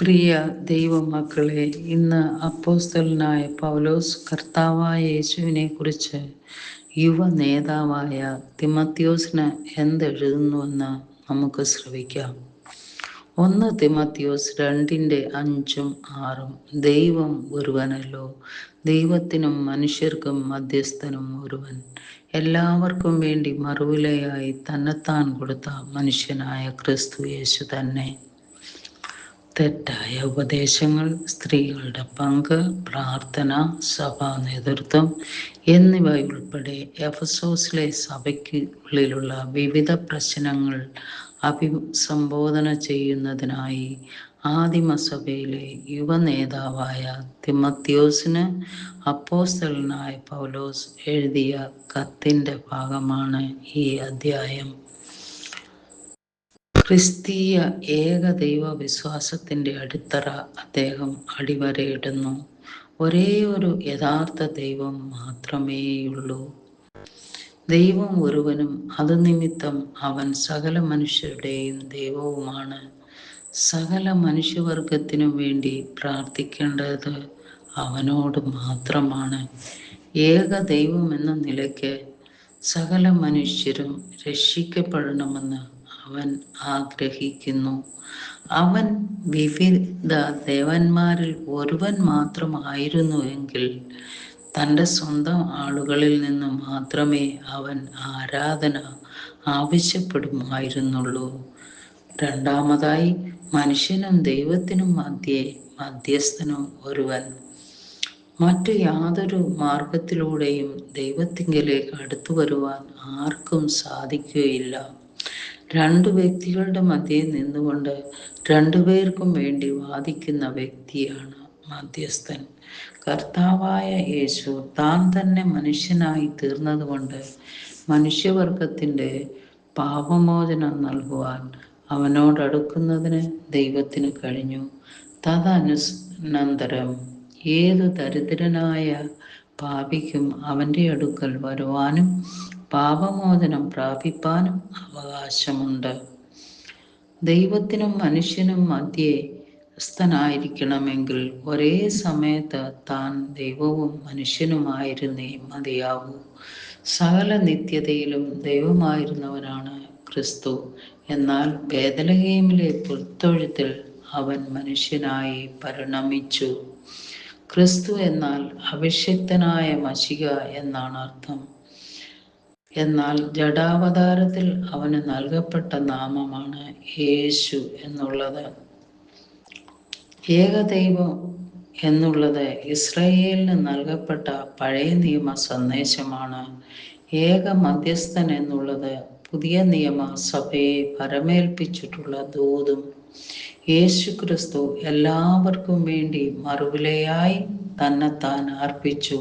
പ്രിയ ദൈവമക്കളെ, ഇന്ന് അപ്പോസ്തലനായ പൗലോസ് കർത്താവായ യേശുവിനെ കുറിച്ച് യുവ നേതാവായ തിമത്തിയോസിന് എന്തെഴുതുന്നുവെന്ന് നമുക്ക് ശ്രവിക്കാം. 1 തിമത്തിയോസ് 2:5-6. ദൈവം ഒരുവനല്ലോ, ദൈവത്തിനും മനുഷ്യർക്കും മധ്യസ്ഥനും ഒരുവൻ, എല്ലാവർക്കും വേണ്ടി മറുവിലയായി തന്നെത്താൻ കൊടുത്ത മനുഷ്യനായ ക്രിസ്തു യേശു തന്നെ. തെറ്റായ ഉപദേശങ്ങൾ, സ്ത്രീകളുടെ പങ്ക്, പ്രാർത്ഥന, സഭാ നേതൃത്വം എന്നിവയുൾപ്പെടെ എഫെസോസിലെ സഭയ്ക്കുള്ളിലുള്ള വിവിധ പ്രശ്നങ്ങൾ അഭിസംബോധന ചെയ്യുന്നതിനായി ആദിമസഭയിലെ യുവനേതാവായ തിമത്തിയോസിന് അപ്പോസ്തലനായ പൗലോസ് എഴുതിയ കത്തിൻ്റെ ഭാഗമാണ് ഈ അധ്യായം. ക്രിസ്തീയ ഏകദൈവ വിശ്വാസത്തിൻ്റെ അടിത്തറ അദ്ദേഹം അടിവരയിടുന്നു. ഒരേ ഒരു യഥാർത്ഥ ദൈവം മാത്രമേയുള്ളൂ. ദൈവം ഒരുവനും അതുനിമിത്തം അവൻ സകല മനുഷ്യരുടെയും ദൈവവുമാണ്. സകല മനുഷ്യവർഗത്തിനും വേണ്ടി പ്രാർത്ഥിക്കേണ്ടത് അവനോട് മാത്രമാണ്. ഏക ദൈവം എന്ന നിലയ്ക്ക് സകല മനുഷ്യരും രക്ഷിക്കപ്പെടണമെന്ന് അവൻ ആഗ്രഹിക്കുന്നു. അവൻ വിവിധ ദേവന്മാരിൽ ഒരുവൻ മാത്രമായിരുന്നുവെങ്കിൽ തൻ്റെ സ്വന്തം ആളുകളിൽ നിന്ന് മാത്രമേ അവൻ ആരാധന ആവശ്യപ്പെടുമായിരുന്നുള്ളൂ. രണ്ടാമതായി, മനുഷ്യനും ദൈവത്തിനും മധ്യസ്ഥനും ഒരുവൻ. മറ്റു യാതൊരു മാർഗത്തിലൂടെയും ദൈവത്തിങ്കലേക്ക് അടുത്തു വരുവാൻ ആർക്കും സാധിക്കുകയില്ല. രണ്ടു വ്യക്തികളുടെ മധ്യേ നിന്നുകൊണ്ട് രണ്ടുപേർക്കും വേണ്ടി വാദിക്കുന്ന വ്യക്തിയാണ് മധ്യസ്ഥൻ. കർത്താവായ യേശു താൻ തന്നെ മനുഷ്യനായി തീർന്നതുകൊണ്ട് മനുഷ്യവർഗത്തിൻ്റെ പാപമോചനം നൽകുവാൻ അവനോടടുക്കുന്നതിന് ദൈവത്തിന് കഴിഞ്ഞു. തദനന്തരം ഏതു ദരിദ്രനായ പാപിക്കും അവൻ്റെ അടുക്കൽ വരുവാനും പാപമോചനം പ്രാപിപ്പാനും അവകാശമുണ്ട്. ദൈവത്തിനും മനുഷ്യനും മധ്യസ്ഥനായിരിക്കണമെങ്കിൽ ഒരേ സമയത്ത് താൻ ദൈവവും മനുഷ്യനുമായിരുന്നേ മതിയാവൂ. സകല നിത്യതയിലും ദൈവമായിരുന്നവനാണ് ക്രിസ്തു. എന്നാൽ ബേത്ലഹേമിലെ പുൽത്തൊഴുത്തിൽ അവൻ മനുഷ്യനായി പരിണമിച്ചു. ക്രിസ്തു എന്നാൽ അഭിഷിക്തനായ മശിഹ എന്നാണ് അർത്ഥം. എന്നാൽ ജഡാവതാരത്തിൽ അവന് നൽകപ്പെട്ട നാമമാണ് യേശു എന്നുള്ളത്. ഏകദൈവം എന്നുള്ളത് ഇസ്രായേലിന് നൽകപ്പെട്ട പഴയ നിയമ സന്ദേശമാണ്. ഏക മധ്യസ്ഥൻ എന്നുള്ളത് പുതിയ നിയമ സഭയെ പരമേൽപ്പിച്ചിട്ടുള്ള ദൂതും. യേശു ക്രിസ്തു എല്ലാവർക്കും വേണ്ടി മറുവിലയായി തന്നെത്താൻ അർപ്പിച്ചു.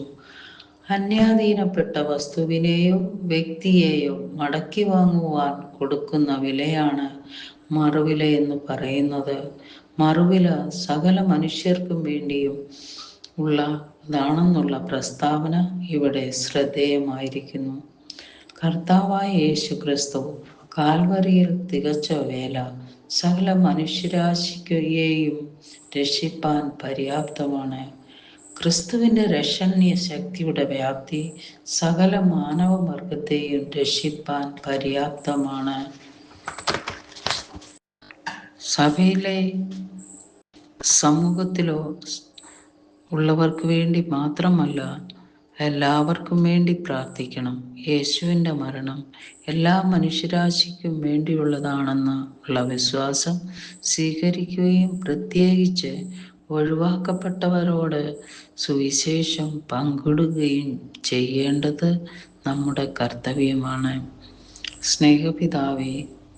അന്യാധീനപ്പെട്ട വസ്തുവിനെയോ വ്യക്തിയെയോ മടക്കി വാങ്ങുവാൻ കൊടുക്കുന്ന വിലയാണ് മറുവില എന്ന് പറയുന്നത്. മറുവില സകല മനുഷ്യർക്കും വേണ്ടിയും ഉള്ളതാണെന്നുള്ള പ്രസ്താവന ഇവിടെ ശ്രദ്ധേയമായിരിക്കുന്നു. കർത്താവായ യേശു ക്രിസ്തു കാൽവരിയിൽ തികച്ച വേല സകല മനുഷ്യരാശിയെയും രക്ഷിപ്പാൻ പര്യാപ്തമാണ്. ക്രിസ്തുവിൻ്റെ രക്ഷണീയ ശക്തിയുടെ വ്യാപ്തി സകല മാനവവർഗത്തെയും രക്ഷിപ്പാൻ പര്യാപ്തമാണ്. സഭയിലെ സമൂഹത്തിലോ ഉള്ളവർക്ക് വേണ്ടി മാത്രമല്ല, എല്ലാവർക്കും വേണ്ടി പ്രാർത്ഥിക്കണം. യേശുവിൻ്റെ മരണം എല്ലാ മനുഷ്യരാശിക്കും വേണ്ടിയുള്ളതാണെന്ന് ഉള്ള വിശ്വാസം സ്വീകരിക്കുകയും പ്രത്യേകിച്ച് ഒഴിവാക്കപ്പെട്ടവരോട് സുവിശേഷം പങ്കിടുകയും ചെയ്യേണ്ടത് നമ്മുടെ കർത്തവ്യമാണ്. സ്നേഹപിതാവേ,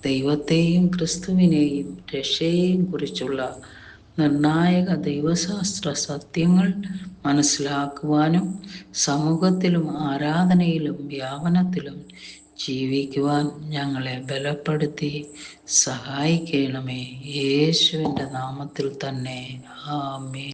ദൈവത്തെയും ക്രിസ്തുവിനെയും രക്ഷയെയും കുറിച്ചുള്ള നിർണായക ദൈവശാസ്ത്ര സത്യങ്ങൾ മനസ്സിലാക്കുവാനും സമൂഹത്തിലും ആരാധനയിലും വ്യാപനത്തിലും ജീവിക്കുവാൻ ഞങ്ങളെ ബലപ്പെടുത്തി സഹായിക്കണമേ. യേശുവിൻ്റെ നാമത്തിൽ തന്നെ. ആമേൻ.